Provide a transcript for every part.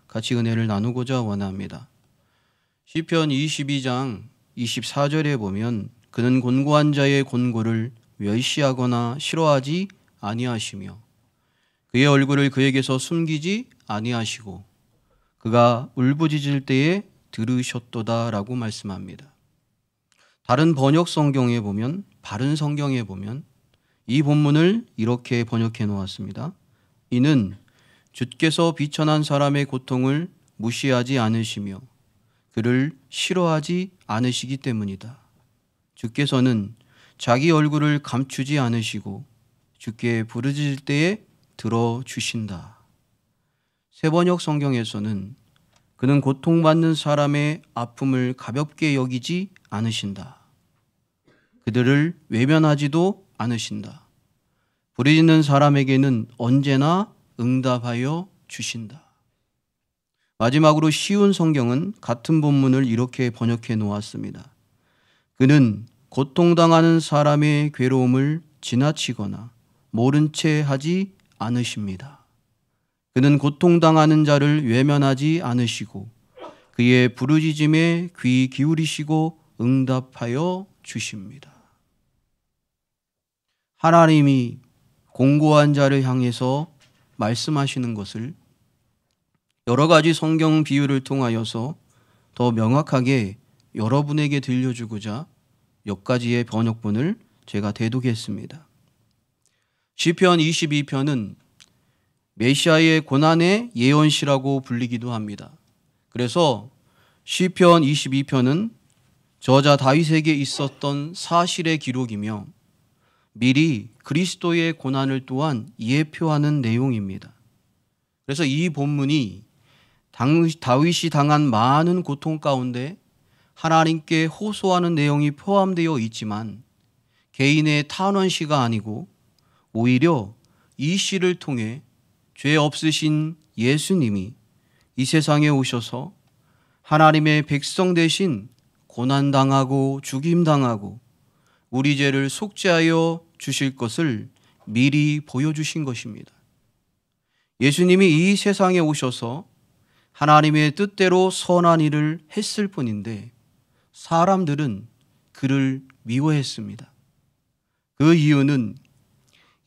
같이 은혜를 나누고자 원합니다. 시편 22장 24절에 보면 그는 곤고한 자의 곤고를 멸시하거나 싫어하지 아니하시며 그의 얼굴을 그에게서 숨기지 아니하시고 그가 울부짖을 때에 들으셨도다라고 말씀합니다. 다른 번역 성경에 보면, 바른 성경에 보면 이 본문을 이렇게 번역해 놓았습니다. 이는 주께서 비천한 사람의 고통을 무시하지 않으시며 그를 싫어하지 않으시기 때문이다. 주께서는 자기 얼굴을 감추지 않으시고 주께 부르짖을 때에 들어주신다. 새번역 성경에서는 그는 고통받는 사람의 아픔을 가볍게 여기지 않으신다. 그들을 외면하지도 않으신다. 부르짖는 사람에게는 언제나 응답하여 주신다. 마지막으로 쉬운 성경은 같은 본문을 이렇게 번역해 놓았습니다. 그는 고통당하는 사람의 괴로움을 지나치거나 모른 채 하지 않으십니다. 그는 고통당하는 자를 외면하지 않으시고 그의 부르짖음에 귀 기울이시고 응답하여 주십니다. 하나님이 공고한 자를 향해서 말씀하시는 것을 여러 가지 성경 비유를 통하여서 더 명확하게 여러분에게 들려주고자 몇 가지의 번역본을 제가 대독했습니다. 시편 22편은 메시아의 고난의 예언시라고 불리기도 합니다. 그래서 시편 22편은 저자 다윗에게 있었던 사실의 기록이며 미리 그리스도의 고난을 또한 예표하는 내용입니다. 그래서 이 본문이 다윗이 당한 많은 고통 가운데 하나님께 호소하는 내용이 포함되어 있지만 개인의 탄원시가 아니고 오히려 이 시를 통해 죄 없으신 예수님이 이 세상에 오셔서 하나님의 백성 대신 고난당하고 죽임당하고 우리 죄를 속죄하여 주실 것을 미리 보여주신 것입니다. 예수님이 이 세상에 오셔서 하나님의 뜻대로 선한 일을 했을 뿐인데 사람들은 그를 미워했습니다. 그 이유는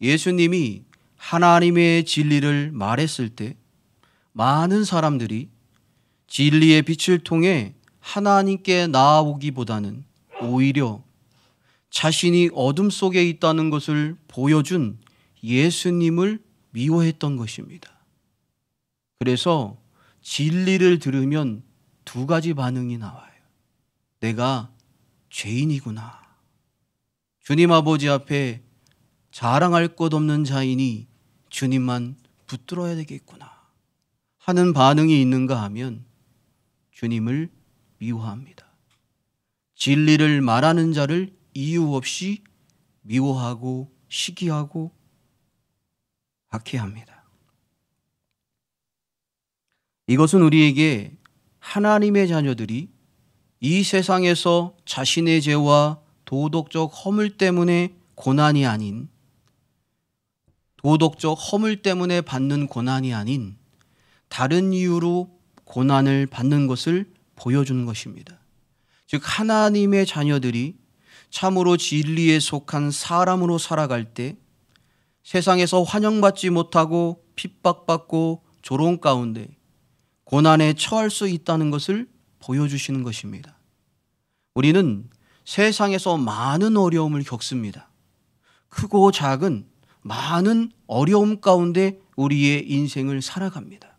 예수님이 하나님의 진리를 말했을 때 많은 사람들이 진리의 빛을 통해 하나님께 나아오기보다는 오히려 자신이 어둠 속에 있다는 것을 보여준 예수님을 미워했던 것입니다. 그래서 진리를 들으면 두 가지 반응이 나와요. 내가 죄인이구나. 주님 아버지 앞에 자랑할 것 없는 자이니 주님만 붙들어야 되겠구나 하는 반응이 있는가 하면 주님을 미워합니다. 진리를 말하는 자를 이유 없이 미워하고 시기하고 박해합니다. 이것은 우리에게 하나님의 자녀들이 이 세상에서 자신의 죄와 도덕적 허물 때문에 고난이 아닌 도덕적 허물 때문에 받는 고난이 아닌 다른 이유로 고난을 받는 것을 보여주는 것입니다. 즉 하나님의 자녀들이 참으로 진리에 속한 사람으로 살아갈 때 세상에서 환영받지 못하고 핍박받고 조롱 가운데 고난에 처할 수 있다는 것을 보여주시는 것입니다. 우리는 세상에서 많은 어려움을 겪습니다. 크고 작은 많은 어려움 가운데 우리의 인생을 살아갑니다.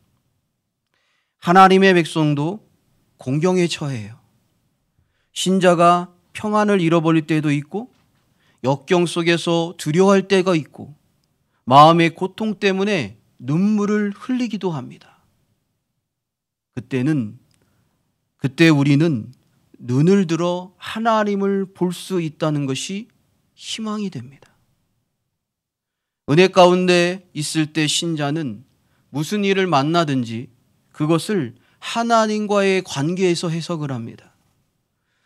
하나님의 백성도 공경에 처해요. 신자가 평안을 잃어버릴 때도 있고 역경 속에서 두려워할 때가 있고 마음의 고통 때문에 눈물을 흘리기도 합니다. 그때 우리는 눈을 들어 하나님을 볼 수 있다는 것이 희망이 됩니다. 은혜 가운데 있을 때 신자는 무슨 일을 만나든지 그것을 하나님과의 관계에서 해석을 합니다.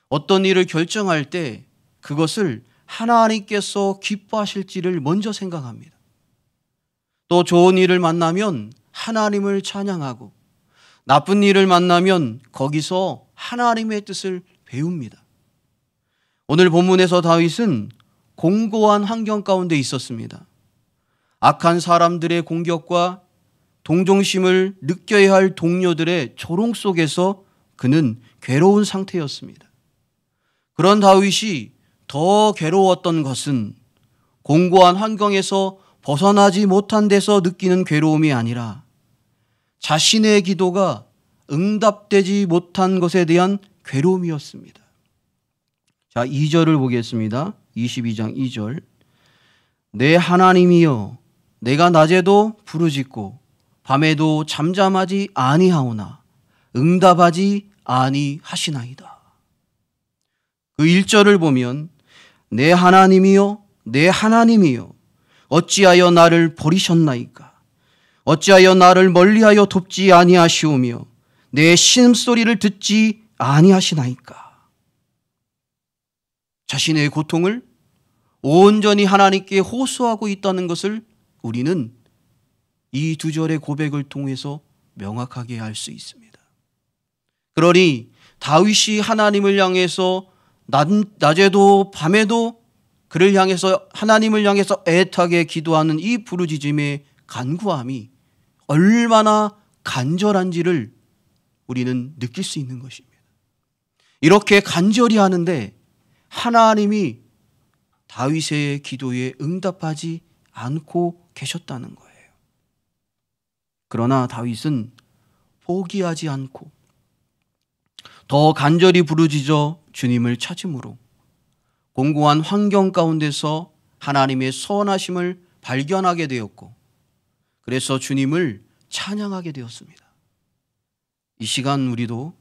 어떤 일을 결정할 때 그것을 하나님께서 기뻐하실지를 먼저 생각합니다. 또 좋은 일을 만나면 하나님을 찬양하고 나쁜 일을 만나면 거기서 하나님의 뜻을 배웁니다. 오늘 본문에서 다윗은 공고한 환경 가운데 있었습니다. 악한 사람들의 공격과 동정심을 느껴야 할 동료들의 조롱 속에서 그는 괴로운 상태였습니다. 그런 다윗이 더 괴로웠던 것은 공고한 환경에서 벗어나지 못한 데서 느끼는 괴로움이 아니라 자신의 기도가 응답되지 못한 것에 대한 괴로움이었습니다. 자, 2절을 보겠습니다. 22장 2절. 내 하나님이여, 내가 낮에도 부르짖고 밤에도 잠잠하지 아니하오나 응답하지 아니하시나이다. 그 1절을 보면 내 하나님이여, 내 하나님이여, 어찌하여 나를 버리셨나이까? 어찌하여 나를 멀리하여 돕지 아니하시오며 내 신음소리를 듣지 아니하시나이까? 자신의 고통을 온전히 하나님께 호소하고 있다는 것을 우리는 이 두 절의 고백을 통해서 명확하게 알 수 있습니다. 그러니 다윗이 하나님을 향해서 낮에도 밤에도 그를 향해서 하나님을 향해서 애타게 기도하는 이 부르짖음의 간구함이 얼마나 간절한지를 우리는 느낄 수 있는 것입니다. 이렇게 간절히 하는데 하나님이 다윗의 기도에 응답하지 않고 계셨다는 거예요. 그러나 다윗은 포기하지 않고 더 간절히 부르짖어 주님을 찾음으로 공고한 환경 가운데서 하나님의 선하심을 발견하게 되었고, 그래서 주님을 찬양하게 되었습니다. 이 시간 우리도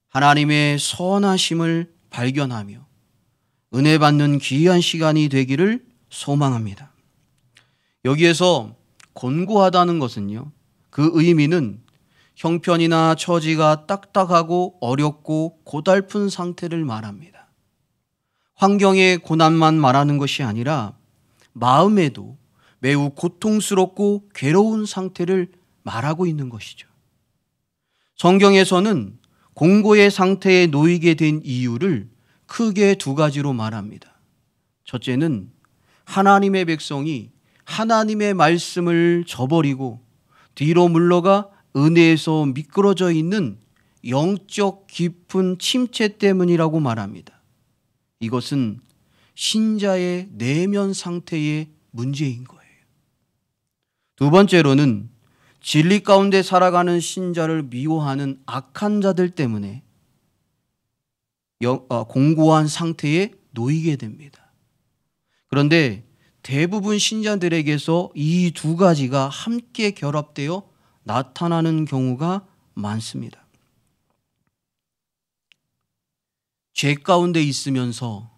하나님의 선하심을 발견하며 은혜 받는 귀한 시간이 되기를 소망합니다. 여기에서 곤고하다는 것은요, 그 의미는 형편이나 처지가 딱딱하고 어렵고 고달픈 상태를 말합니다. 환경의 고난만 말하는 것이 아니라 마음에도 매우 고통스럽고 괴로운 상태를 말하고 있는 것이죠. 성경에서는 공고의 상태에 놓이게 된 이유를 크게 두 가지로 말합니다. 첫째는 하나님의 백성이 하나님의 말씀을 저버리고 뒤로 물러가 은혜에서 미끄러져 있는 영적 깊은 침체 때문이라고 말합니다. 이것은 신자의 내면 상태의 문제인 거예요. 두 번째로는 진리 가운데 살아가는 신자를 미워하는 악한 자들 때문에 공고한 상태에 놓이게 됩니다. 그런데 대부분 신자들에게서 이 두 가지가 함께 결합되어 나타나는 경우가 많습니다. 죄 가운데 있으면서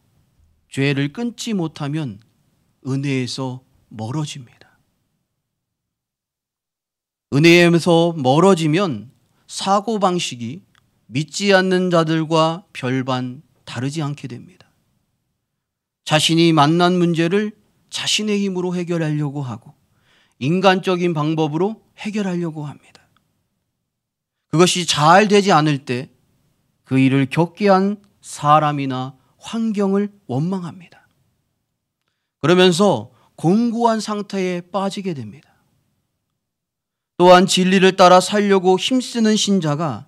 죄를 끊지 못하면 은혜에서 멀어집니다. 은혜에서 멀어지면 사고방식이 믿지 않는 자들과 별반 다르지 않게 됩니다. 자신이 만난 문제를 자신의 힘으로 해결하려고 하고 인간적인 방법으로 해결하려고 합니다. 그것이 잘 되지 않을 때 그 일을 겪게 한 사람이나 환경을 원망합니다. 그러면서 공고한 상태에 빠지게 됩니다. 또한 진리를 따라 살려고 힘쓰는 신자가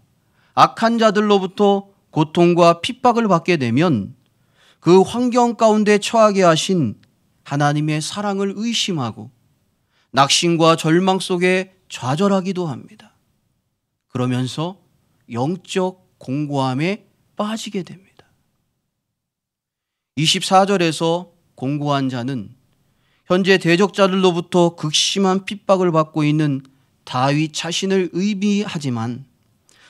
악한 자들로부터 고통과 핍박을 받게 되면 그 환경 가운데 처하게 하신 하나님의 사랑을 의심하고 낙심과 절망 속에 좌절하기도 합니다. 그러면서 영적 공고함에 빠지게 됩니다. 24절에서 공고한 자는 현재 대적자들로부터 극심한 핍박을 받고 있는 다윗 자신을 의미하지만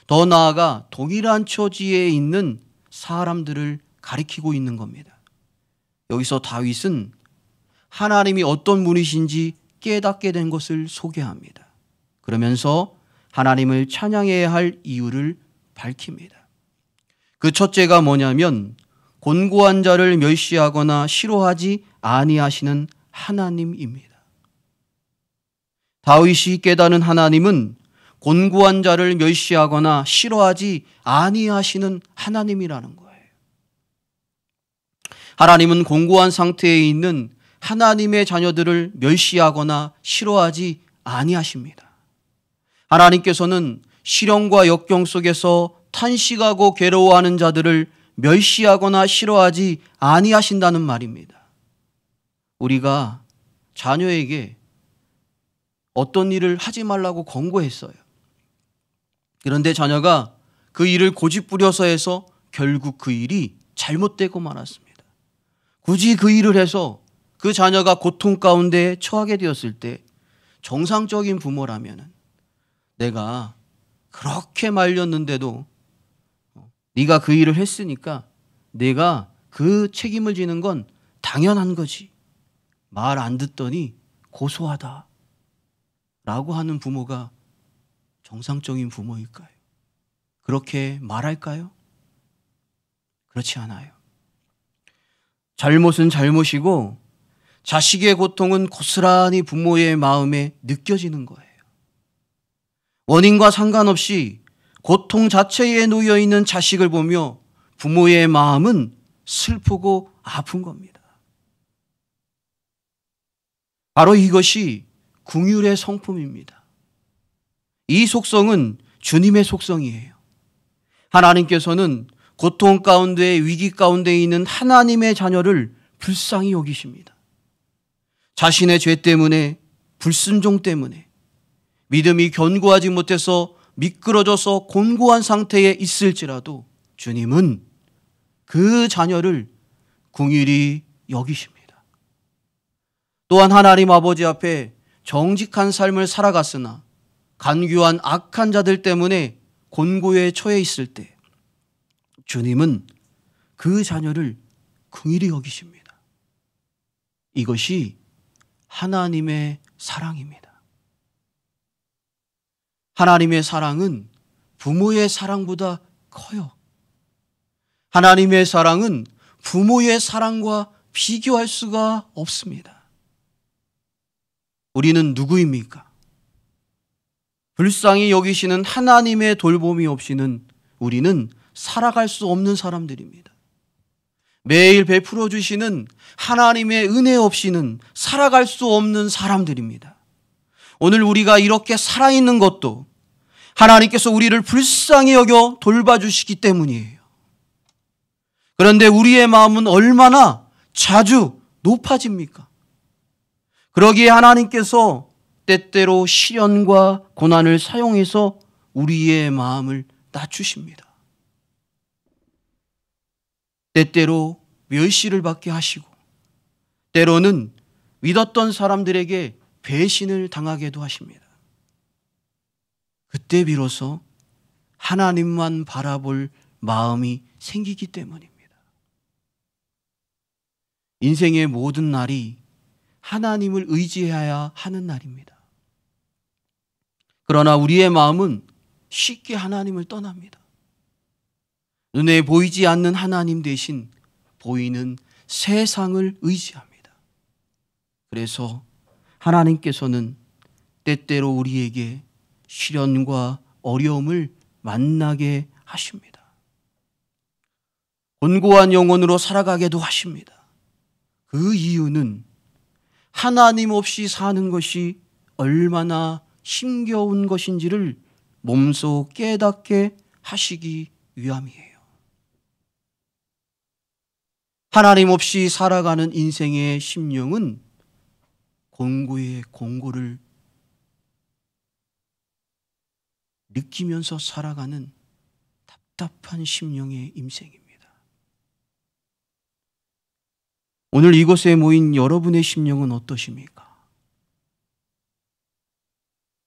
더 나아가 동일한 처지에 있는 사람들을 가리키고 있는 겁니다. 여기서 다윗은 하나님이 어떤 분이신지 깨닫게 된 것을 소개합니다. 그러면서 하나님을 찬양해야 할 이유를 밝힙니다. 그 첫째가 뭐냐면 곤고한 자를 멸시하거나 싫어하지 아니하시는 하나님입니다. 다윗이 깨닫는 하나님은 곤고한 자를 멸시하거나 싫어하지 아니하시는 하나님이라는 거예요. 하나님은 곤고한 상태에 있는 하나님의 자녀들을 멸시하거나 싫어하지 아니하십니다. 하나님께서는 시련과 역경 속에서 탄식하고 괴로워하는 자들을 멸시하거나 싫어하지 아니하신다는 말입니다. 우리가 자녀에게 어떤 일을 하지 말라고 권고했어요. 그런데 자녀가 그 일을 고집부려서 해서 결국 그 일이 잘못되고 말았습니다. 굳이 그 일을 해서 그 자녀가 고통 가운데 처하게 되었을 때 정상적인 부모라면 내가 그렇게 말렸는데도 네가 그 일을 했으니까 내가 그 책임을 지는 건 당연한 거지. 말 안 듣더니 고소하다 라고 하는 부모가 정상적인 부모일까요? 그렇게 말할까요? 그렇지 않아요. 잘못은 잘못이고 자식의 고통은 고스란히 부모의 마음에 느껴지는 거예요. 원인과 상관없이 고통 자체에 놓여 있는 자식을 보며 부모의 마음은 슬프고 아픈 겁니다. 바로 이것이 긍휼의 성품입니다. 이 속성은 주님의 속성이에요. 하나님께서는 고통 가운데 위기 가운데 있는 하나님의 자녀를 불쌍히 여기십니다. 자신의 죄 때문에 불순종 때문에 믿음이 견고하지 못해서 미끄러져서 곤고한 상태에 있을지라도 주님은 그 자녀를 긍휼히 여기십니다. 또한 하나님 아버지 앞에 정직한 삶을 살아갔으나 간교한 악한 자들 때문에 곤고에 처해 있을 때 주님은 그 자녀를 긍휼히 여기십니다. 이것이 하나님의 사랑입니다. 하나님의 사랑은 부모의 사랑보다 커요. 하나님의 사랑은 부모의 사랑과 비교할 수가 없습니다. 우리는 누구입니까? 불쌍히 여기시는 하나님의 돌봄이 없이는 우리는 살아갈 수 없는 사람들입니다. 매일 베풀어 주시는 하나님의 은혜 없이는 살아갈 수 없는 사람들입니다. 오늘 우리가 이렇게 살아있는 것도 하나님께서 우리를 불쌍히 여겨 돌봐주시기 때문이에요. 그런데 우리의 마음은 얼마나 자주 높아집니까? 그러기에 하나님께서 때때로 시련과 고난을 사용해서 우리의 마음을 낮추십니다. 때때로 멸시를 받게 하시고 때로는 믿었던 사람들에게 배신을 당하게도 하십니다. 그때 비로소 하나님만 바라볼 마음이 생기기 때문입니다. 인생의 모든 날이 하나님을 의지해야 하는 날입니다. 그러나 우리의 마음은 쉽게 하나님을 떠납니다. 눈에 보이지 않는 하나님 대신 보이는 세상을 의지합니다. 그래서 하나님께서는 때때로 우리에게 시련과 어려움을 만나게 하십니다. 곤고한 영혼으로 살아가게도 하십니다. 그 이유는 하나님 없이 사는 것이 얼마나 힘겨운 것인지를 몸소 깨닫게 하시기 위함이에요. 하나님 없이 살아가는 인생의 심령은 공고의 공고를 느끼면서 살아가는 답답한 심령의 인생입니다. 오늘 이곳에 모인 여러분의 심령은 어떠십니까?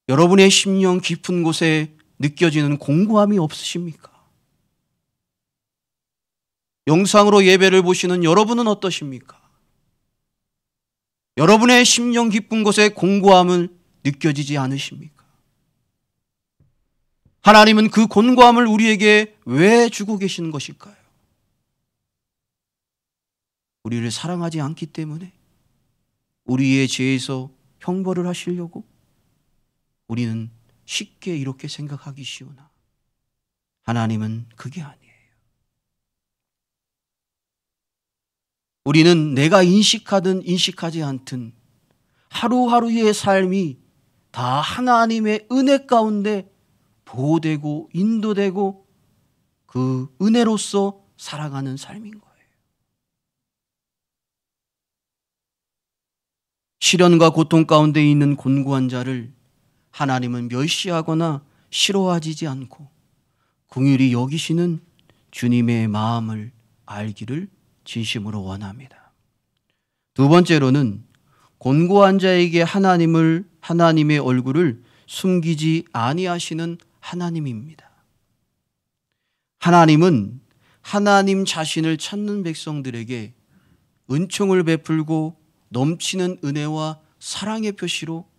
여러분의 심령 깊은 곳에 느껴지는 공고함이 없으십니까? 영상으로 예배를 보시는 여러분은 어떠십니까? 여러분의 심령 깊은 곳에 공고함을 느껴지지 않으십니까? 하나님은 그 곤고함을 우리에게 왜 주고 계시는 것일까요? 우리를 사랑하지 않기 때문에 우리의 죄에서 형벌을 하시려고 우리는 쉽게 이렇게 생각하기 쉬우나 하나님은 그게 아니에요. 우리는 내가 인식하든 인식하지 않든 하루하루의 삶이 다 하나님의 은혜 가운데 보호되고 인도되고 그 은혜로서 살아가는 삶인 거예요. 시련과 고통 가운데 있는 곤고한 자를 하나님은 멸시하거나 싫어하지 않고 긍휼히 여기시는 주님의 마음을 알기를 진심으로 원합니다. 두 번째로는 곤고한 자에게 하나님의 얼굴을 숨기지 아니하시는 하나님입니다. 하나님은 하나님 자신을 찾는 백성들에게 은총을 베풀고 넘치는 은혜와 사랑의 표시로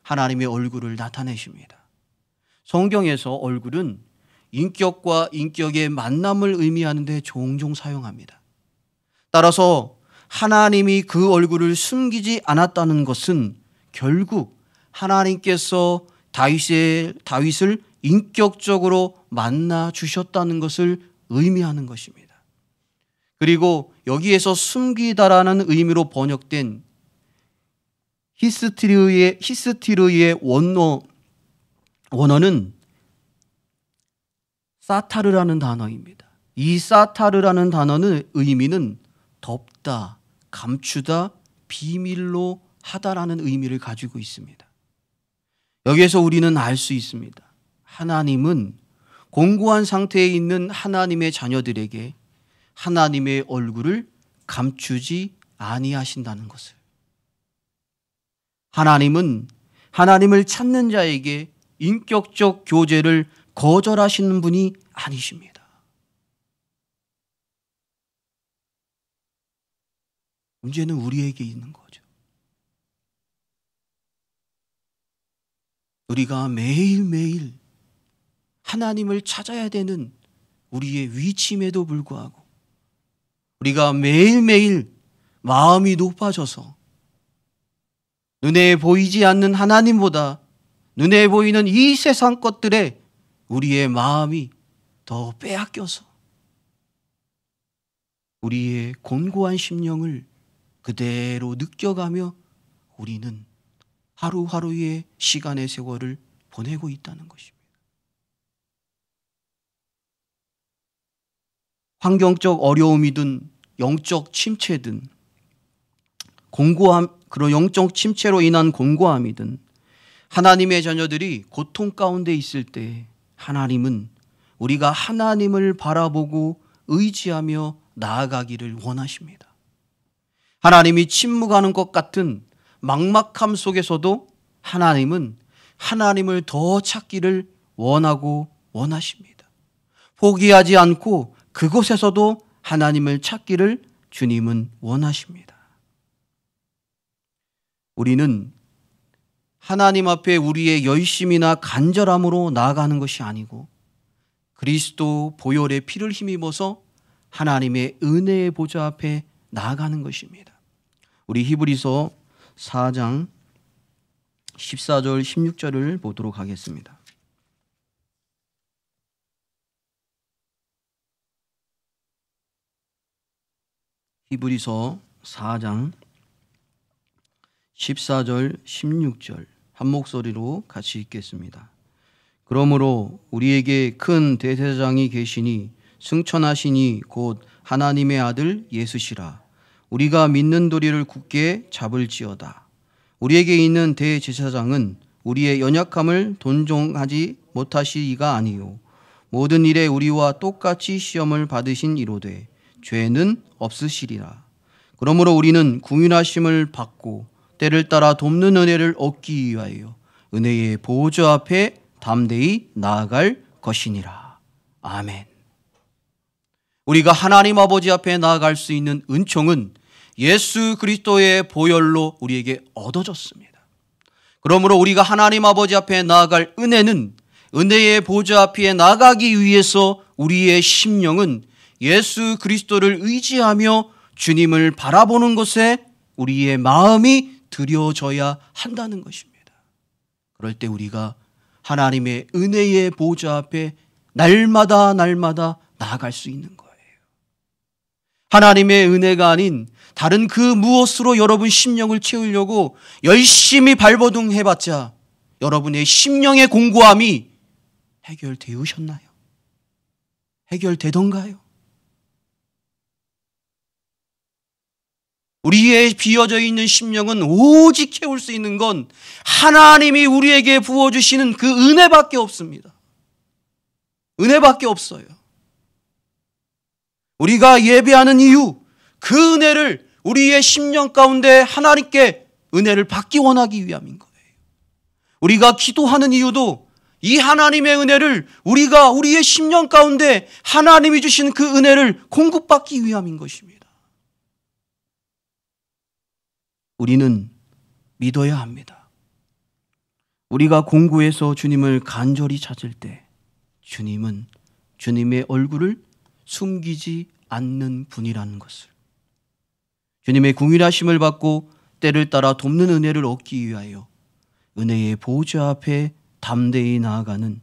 하나님의 얼굴을 나타내십니다. 성경에서 얼굴은 인격과 인격의 만남을 의미하는 데 종종 사용합니다. 따라서 하나님이 그 얼굴을 숨기지 않았다는 것은 결국 하나님께서 다윗을 인격적으로 만나 주셨다는 것을 의미하는 것입니다. 그리고 여기에서 숨기다라는 의미로 번역된 히스티르의 원어는 사타르라는 단어입니다. 이 사타르라는 단어는 의미는 덮다, 감추다, 비밀로 하다라는 의미를 가지고 있습니다. 여기에서 우리는 알 수 있습니다. 하나님은 공고한 상태에 있는 하나님의 자녀들에게 하나님의 얼굴을 감추지 아니하신다는 것을. 하나님은 하나님을 찾는 자에게 인격적 교제를 거절하시는 분이 아니십니다. 문제는 우리에게 있는 거죠. 우리가 매일매일 하나님을 찾아야 되는 우리의 위치임에도 불구하고 우리가 매일매일 마음이 높아져서 눈에 보이지 않는 하나님보다 눈에 보이는 이 세상 것들에 우리의 마음이 더 빼앗겨서 우리의 곤고한 심령을 그대로 느껴가며 우리는 하루하루의 시간의 세월을 보내고 있다는 것입니다. 환경적 어려움이든 영적 침체든 그런 영적 침체로 인한 곤고함이든 하나님의 자녀들이 고통 가운데 있을 때 하나님은 우리가 하나님을 바라보고 의지하며 나아가기를 원하십니다. 하나님이 침묵하는 것 같은 막막함 속에서도 하나님은 하나님을 더 찾기를 원하십니다. 포기하지 않고 그곳에서도 하나님을 찾기를 주님은 원하십니다. 우리는 하나님 앞에 우리의 열심이나 간절함으로 나아가는 것이 아니고 그리스도 보혈의 피를 힘입어서 하나님의 은혜의 보좌 앞에 나아가는 것입니다. 우리 히브리서 4장 14절 16절을 보도록 하겠습니다. 히브리서 4장 14절 16절 한 목소리로 같이 읽겠습니다. 그러므로 우리에게 큰 대제사장이 계시니 승천하시니 곧 하나님의 아들 예수시라. 우리가 믿는 도리를 굳게 잡을지어다. 우리에게 있는 대제사장은 우리의 연약함을 동정하지 못하시기가 아니요 모든 일에 우리와 똑같이 시험을 받으신 이로되 죄는 없으시리라. 그러므로 우리는 긍휼하심을 받고 때를 따라 돕는 은혜를 얻기 위하여 은혜의 보좌 앞에 담대히 나아갈 것이니라. 아멘. 우리가 하나님 아버지 앞에 나아갈 수 있는 은총은 예수 그리스도의 보혈로 우리에게 얻어졌습니다. 그러므로 우리가 하나님 아버지 앞에 나아갈 은혜는 은혜의 보좌 앞에 나가기 위해서 우리의 심령은 예수 그리스도를 의지하며 주님을 바라보는 것에 우리의 마음이 들여져야 한다는 것입니다. 그럴 때 우리가 하나님의 은혜의 보좌 앞에 날마다 나아갈 수 있는 거예요. 하나님의 은혜가 아닌 다른 그 무엇으로 여러분 심령을 채우려고 열심히 발버둥해봤자 여러분의 심령의 공고함이 해결되으셨나요? 해결되던가요? 우리의 비어져 있는 심령은 오직 채울 수 있는 건 하나님이 우리에게 부어주시는 그 은혜밖에 없습니다. 은혜밖에 없어요. 우리가 예배하는 이유, 그 은혜를 우리의 심령 가운데 하나님께 은혜를 받기 원하기 위함인 거예요. 우리가 기도하는 이유도 이 하나님의 은혜를 우리가 우리의 심령 가운데 하나님이 주신 그 은혜를 공급받기 위함인 것입니다. 우리는 믿어야 합니다. 우리가 공고해서 주님을 간절히 찾을 때 주님은 주님의 얼굴을 숨기지 않는 분이라는 것을, 주님의 궁일하심을 받고 때를 따라 돕는 은혜를 얻기 위하여 은혜의 보좌 앞에 담대히 나아가는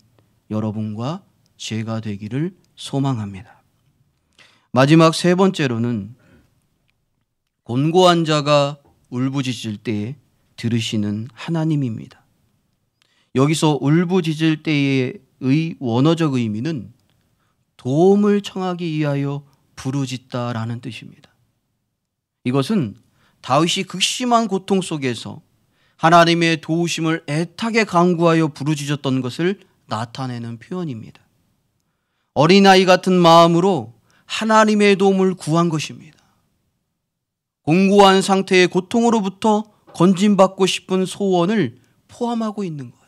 여러분과 제가 되기를 소망합니다. 마지막 세 번째로는 곤고한 자가 울부짖을 때 들으시는 하나님입니다. 여기서 울부짖을 때의 원어적 의미는 도움을 청하기 위하여 부르짖다라는 뜻입니다. 이것은 다윗이 극심한 고통 속에서 하나님의 도우심을 애타게 간구하여 부르짖었던 것을 나타내는 표현입니다. 어린아이 같은 마음으로 하나님의 도움을 구한 것입니다. 공고한 상태의 고통으로부터 건진받고 싶은 소원을 포함하고 있는 거예요.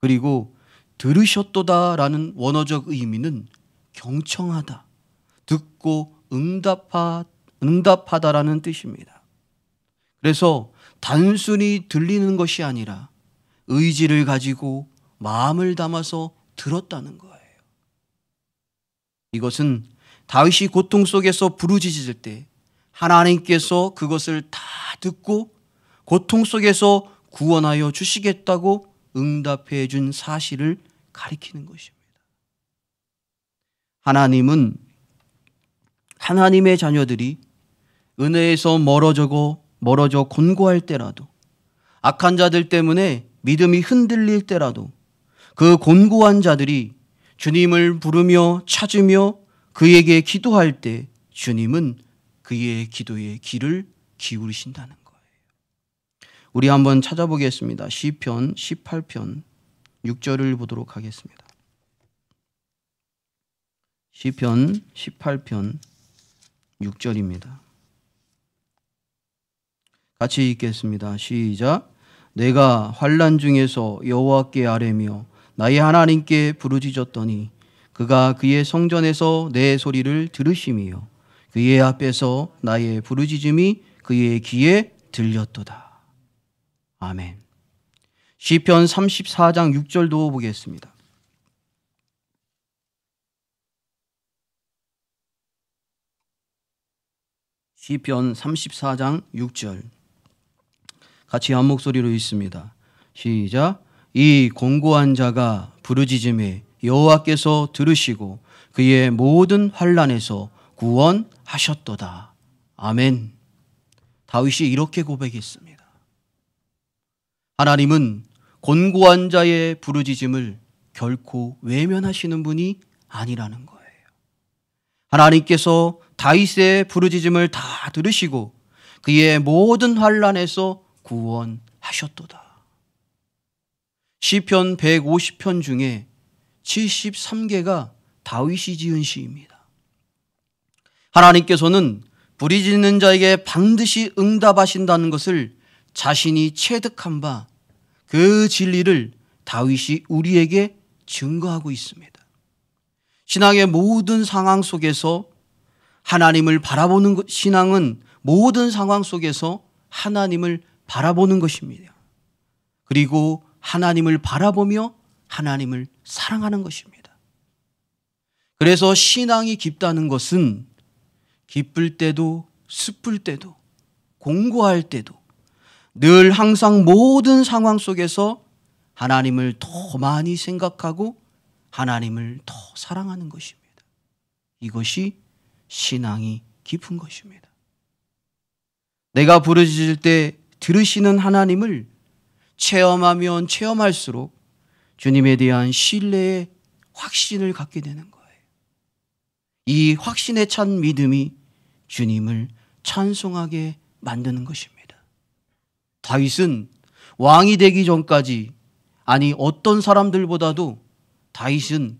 그리고 들으셨도다라는 원어적 의미는 경청하다, 듣고 응답하다라는 뜻입니다. 그래서 단순히 들리는 것이 아니라 의지를 가지고 마음을 담아서 들었다는 거예요. 이것은 다윗이 고통 속에서 부르짖을 때 하나님께서 그것을 다 듣고 고통 속에서 구원하여 주시겠다고 응답해 준 사실을 가리키는 것입니다. 하나님은 하나님의 자녀들이 은혜에서 멀어져 곤고할 때라도, 악한 자들 때문에 믿음이 흔들릴 때라도 그 곤고한 자들이 주님을 부르며 찾으며 그에게 기도할 때 주님은 그의 기도에 귀를 기울이신다는 거예요. 우리 한번 찾아보겠습니다. 시편 18편 6절을 보도록 하겠습니다. 시편 18편 6절입니다. 같이 읽겠습니다. 시작. 내가 환난 중에서 여호와께 아뢰며 나의 하나님께 부르짖었더니 그가 그의 성전에서 내 소리를 들으심이요 그의 앞에서 나의 부르짖음이 그의 귀에 들렸도다. 아멘. 시편 34장 6절도 보겠습니다. 시편 34장 6절 같이 한 목소리로 읽습니다. 시작. 이 곤고한 자가 부르짖음에 여호와께서 들으시고 그의 모든 환난에서 구원하셨도다. 아멘. 다윗이 이렇게 고백했습니다. 하나님은 곤고한 자의 부르짖음을 결코 외면하시는 분이 아니라는 거예요. 하나님께서 다윗의 부르짖음을 다 들으시고 그의 모든 환난에서 구원하셨도다. 시편 150편 중에 73개가 다윗이 지은 시입니다. 하나님께서는 부르짖는 자에게 반드시 응답하신다는 것을 자신이 체득한 바 그 진리를 다윗이 우리에게 증거하고 있습니다. 신앙의 모든 상황 속에서 하나님을 바라보는 것, 신앙은 모든 상황 속에서 하나님을 바라보는 것입니다. 그리고 하나님을 바라보며 하나님을 사랑하는 것입니다. 그래서 신앙이 깊다는 것은 기쁠 때도 슬플 때도 공고할 때도 늘 항상 모든 상황 속에서 하나님을 더 많이 생각하고 하나님을 더 사랑하는 것입니다. 이것이 신앙이 깊은 것입니다. 내가 부르짖을 때 들으시는 하나님을 체험하면 체험할수록 주님에 대한 신뢰의 확신을 갖게 되는 거예요. 이 확신에 찬 믿음이 주님을 찬송하게 만드는 것입니다. 다윗은 왕이 되기 전까지, 아니 어떤 사람들보다도 다윗은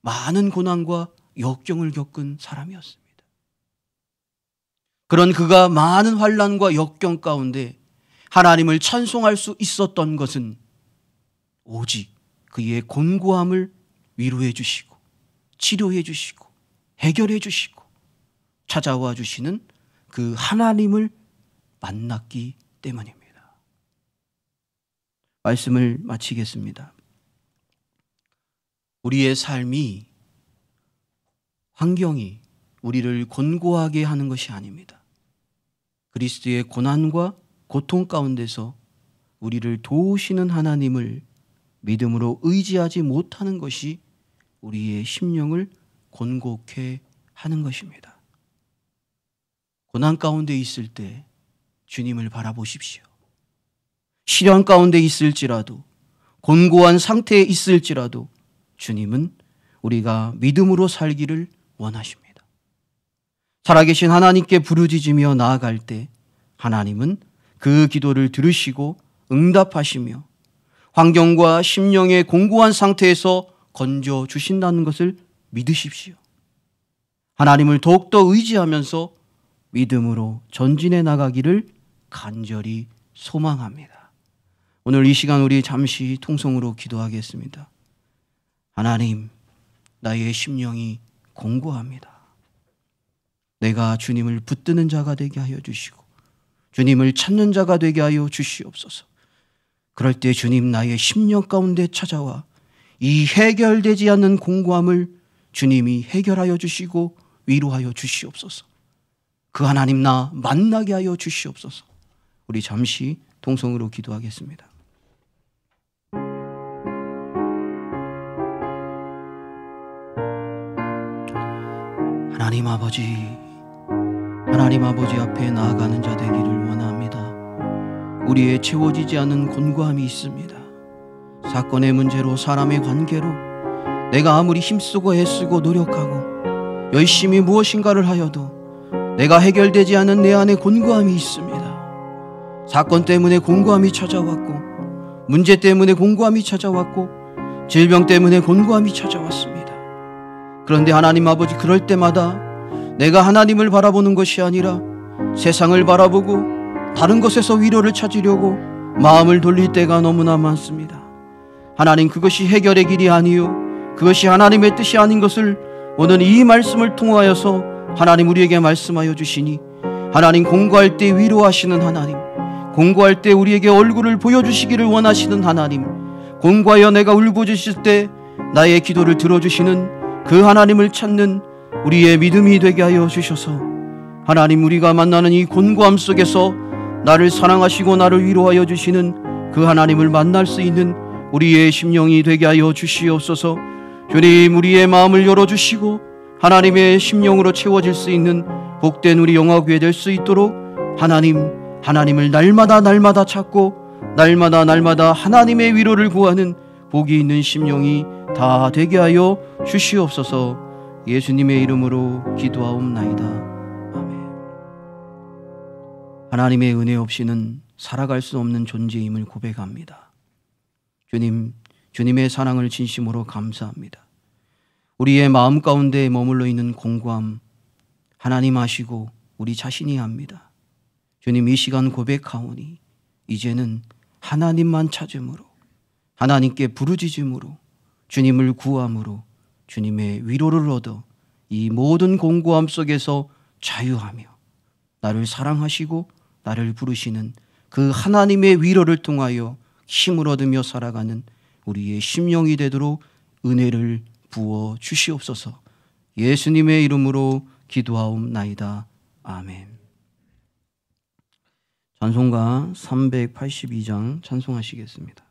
많은 고난과 역경을 겪은 사람이었습니다. 그런 그가 많은 환난과 역경 가운데 하나님을 찬송할 수 있었던 것은 오직 그의 곤고함을 위로해 주시고 치료해 주시고 해결해 주시고 찾아와 주시는 그 하나님을 만났기 때문입니다. 말씀을 마치겠습니다. 우리의 삶이, 환경이 우리를 곤고하게 하는 것이 아닙니다. 그리스도의 고난과 고통 가운데서 우리를 도우시는 하나님을 믿음으로 의지하지 못하는 것이 우리의 심령을 곤곡해 하는 것입니다. 고난 가운데 있을 때 주님을 바라보십시오. 시련 가운데 있을지라도, 곤고한 상태에 있을지라도 주님은 우리가 믿음으로 살기를 원하십니다. 살아계신 하나님께 부르짖으며 나아갈 때 하나님은 그 기도를 들으시고 응답하시며 환경과 심령의 공고한 상태에서 건져주신다는 것을 믿으십시오. 하나님을 더욱더 의지하면서 믿음으로 전진해 나가기를 간절히 소망합니다. 오늘 이 시간 우리 잠시 통성으로 기도하겠습니다. 하나님, 나의 심령이 공고합니다. 내가 주님을 붙드는 자가 되게 하여 주시고 주님을 찾는 자가 되게 하여 주시옵소서. 그럴 때 주님, 나의 심령 가운데 찾아와 이 해결되지 않는 공고함을 주님이 해결하여 주시고 위로하여 주시옵소서. 그 하나님 나 만나게 하여 주시옵소서. 우리 잠시 통성으로 기도하겠습니다. 하나님 아버지 앞에 나아가는 자 되기를 원합니다. 우리의 채워지지 않은 곤고함이 있습니다. 사건의 문제로, 사람의 관계로 내가 아무리 힘쓰고 애쓰고 노력하고 열심히 무엇인가를 하여도 내가 해결되지 않은 내 안에 곤고함이 있습니다. 사건 때문에 곤고함이 찾아왔고, 문제 때문에 곤고함이 찾아왔고, 질병 때문에 곤고함이 찾아왔습니다. 그런데 하나님 아버지, 그럴 때마다 내가 하나님을 바라보는 것이 아니라 세상을 바라보고 다른 것에서 위로를 찾으려고 마음을 돌릴 때가 너무나 많습니다. 하나님, 그것이 해결의 길이 아니요, 그것이 하나님의 뜻이 아닌 것을 오늘 이 말씀을 통하여서 하나님 우리에게 말씀하여 주시니, 하나님 공고할 때 위로하시는 하나님, 공고할 때 우리에게 얼굴을 보여주시기를 원하시는 하나님, 공고하여 내가 울부짖을 때 나의 기도를 들어주시는 그 하나님을 찾는 우리의 믿음이 되게 하여 주셔서, 하나님, 우리가 만나는 이 곤고함 속에서 나를 사랑하시고 나를 위로하여 주시는 그 하나님을 만날 수 있는 우리의 심령이 되게 하여 주시옵소서. 주님, 우리의 마음을 열어주시고 하나님의 심령으로 채워질 수 있는 복된 우리 영화교회 될 수 있도록 하나님을 날마다 찾고 날마다 하나님의 위로를 구하는 복이 있는 심령이 다 되게 하여 주시옵소서. 예수님의 이름으로 기도하옵나이다. 아멘. 하나님의 은혜 없이는 살아갈 수 없는 존재임을 고백합니다. 주님의 사랑을 진심으로 감사합니다. 우리의 마음 가운데 머물러 있는 공고함 하나님 아시고 우리 자신이 압니다. 주님, 이 시간 고백하오니 이제는 하나님만 찾음으로, 하나님께 부르짖음으로, 주님을 구함으로 주님의 위로를 얻어 이 모든 공고함 속에서 자유하며 나를 사랑하시고 나를 부르시는 그 하나님의 위로를 통하여 힘을 얻으며 살아가는 우리의 심령이 되도록 은혜를 부어 주시옵소서. 예수님의 이름으로 기도하옵나이다. 아멘. 찬송가 382장 찬송하시겠습니다.